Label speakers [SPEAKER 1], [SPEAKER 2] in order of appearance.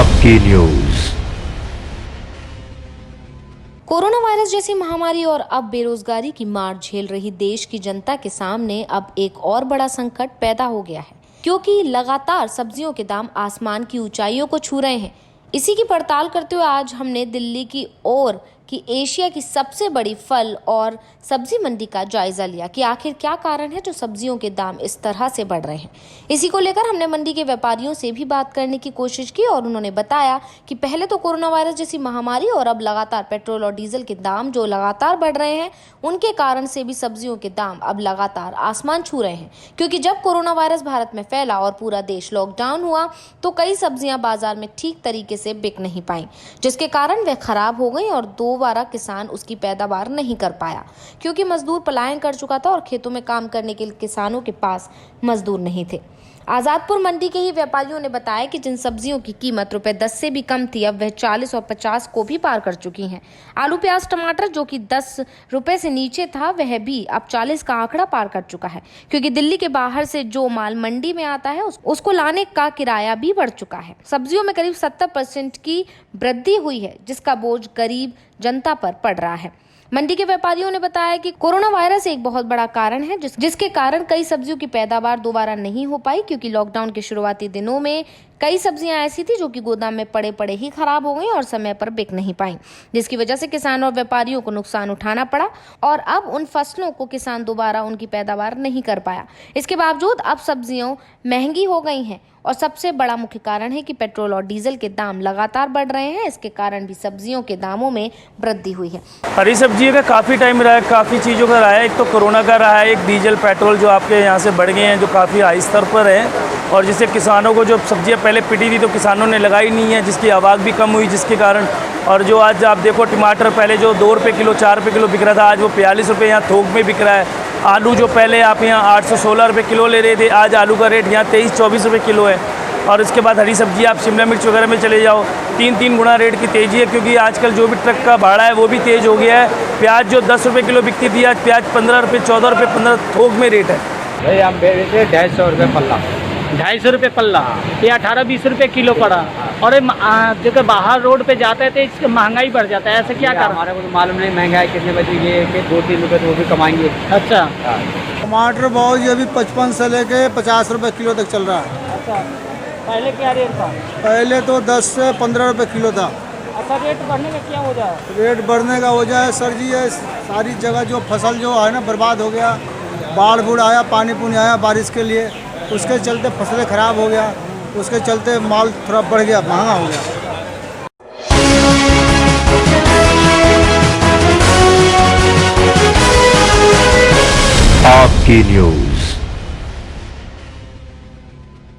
[SPEAKER 1] आपकी news.
[SPEAKER 2] Corona virus जैसी महामारी और अब बेरोजगारी की मार झेल रही देश की जनता के सामने अब एक और बड़ा संकट पैदा हो गया है, क्योंकि लगातार सब्जियों के दाम आसमान की ऊंचाइयों को छू रहे हैं। इसी की पड़ताल करते हुए आज हमने दिल्ली की ओर कि एशिया की सबसे बड़ी फल और सब्जी मंडी का जायजा लिया कि आखिर क्या कारण है जो सब्जियों के दाम इस तरह से बढ़ रहे हैं। इसी को लेकर हमने मंडी के व्यापारियों से भी बात करने की कोशिश की और उन्होंने बताया कि पहले तो कोरोना वायरस जैसी महामारी और अब लगातार पेट्रोल और डीजल के दाम जो लगातार बढ़ रहे हैं, उनके कारण से भी सब्जियों के दाम अब लगातार आसमान छू रहे हैं। क्योंकि जब कोरोना वायरस भारत में फैला और पूरा देश लॉकडाउन हुआ तो कई सब्जियां बाजार में ठीक तरीके से बिक नहीं पाई, जिसके कारण वे खराब हो गई और दोबारा किसान उसकी पैदावार नहीं कर पाया, क्योंकि मजदूर पलायन कर चुका था और खेतों में काम करने के लिए किसानों के पास मजदूर नहीं थे। आजादपुर मंडी के ही व्यापारियों ने बताया कि जिन सब्जियों की कीमत ₹10 से भी कम थी, अब वह 40 और 50 को भी पार कर चुकी हैं। आलू, प्याज, टमाटर जो कि ₹10 से नीचे था, वह भी अब 40 का आंकड़ा पार कर चुका है, क्योंकि दिल्ली के बाहर से जो माल मंडी में आता है उसको लाने का किराया भी बढ़ चुका है। सब्जियों में करीब 70% की वृद्धि हुई है, जिसका बोझ गरीब जनता पर पड़ रहा है। मंडी के व्यापारियों ने बताया कि कोरोना वायरस एक बहुत बड़ा कारण है, जिसके कारण कई सब्जियों की पैदावार दोबारा नहीं हो पाई, क्योंकि लॉकडाउन के शुरुआती दिनों में कई सब्जियां ऐसी थी जो कि गोदाम में पड़े पड़े ही खराब हो गई और समय पर बिक नहीं पाई, जिसकी वजह से किसानों और व्यापारियों को नुकसान उठाना पड़ा और अब उन फसलों को किसान दोबारा उनकी पैदावार नहीं कर पाया। इसके बावजूद अब सब्जियां महंगी हो गई हैं और सबसे बड़ा मुख्य कारण है कि पेट्रोल और डीजल के दाम लगातार बढ़ रहे हैं। इसके कारण भी सब्जियों के दामों में वृद्धि हुई है।
[SPEAKER 3] हरी सब्जी का काफ़ी टाइम रहा है, काफ़ी चीज़ों का रहा है। एक तो कोरोना का रहा है, एक डीजल पेट्रोल जो आपके यहाँ से बढ़ गए हैं, जो काफ़ी हाई स्तर पर है, और जिससे किसानों को जो सब्जियाँ पहले पिटी थी तो किसानों ने लगाई नहीं है, जिसकी आवक भी कम हुई, जिसके कारण। और जो आज आप देखो टमाटर पहले जो ₹2 किलो, ₹4 किलो बिक रहा था, आज वो ₹42 यहाँ थोक में बिक रहा है। आलू जो पहले आप यहाँ 816 किलो ले रहे थे, आज आलू का रेट यहाँ 23-24 किलो है। और इसके बाद हरी सब्जी आप शिमला मिर्च वगैरह में चले जाओ, 3-3 गुना रेट की तेज़ी है, क्योंकि आजकल जो भी ट्रक का भाड़ा है वो भी तेज़ हो गया है। प्याज जो ₹10 किलो बिकती थी, आज प्याज ₹15, ₹14, ₹15 थोक में रेट है।
[SPEAKER 4] भाई हम बेचे ₹250 पल्ला,
[SPEAKER 5] ₹250 पल्ला, ये 18-20 किलो पड़ा। और जगह बाहर रोड पे जाते हैं तो इसकी महंगाई बढ़ जाता है, ऐसे क्या कर?
[SPEAKER 4] हमारे को तो मालूम नहीं महंगाई कितने बजे ये कि ₹2-3 तो वो भी कमाएंगे।
[SPEAKER 5] अच्छा,
[SPEAKER 6] टमाटर भाव ये भी 55 से लेके ₹50 किलो तक चल रहा है।
[SPEAKER 5] अच्छा, पहले क्या रेट था?
[SPEAKER 6] पहले तो 10 से ₹15 किलो था।
[SPEAKER 5] अच्छा, रेट बढ़ने का क्या वजह है?
[SPEAKER 6] रेट बढ़ने का वजह है सर जी, ये सारी जगह जो फसल जो है ना बर्बाद हो गया, बाढ़ बूढ़ आया, पानी पुनी आया बारिश के लिए, उसके चलते फसलें खराब हो गया, उसके चलते माल थोड़ा बढ़ गया, महंगा हो गया।
[SPEAKER 1] आपकी न्यूज।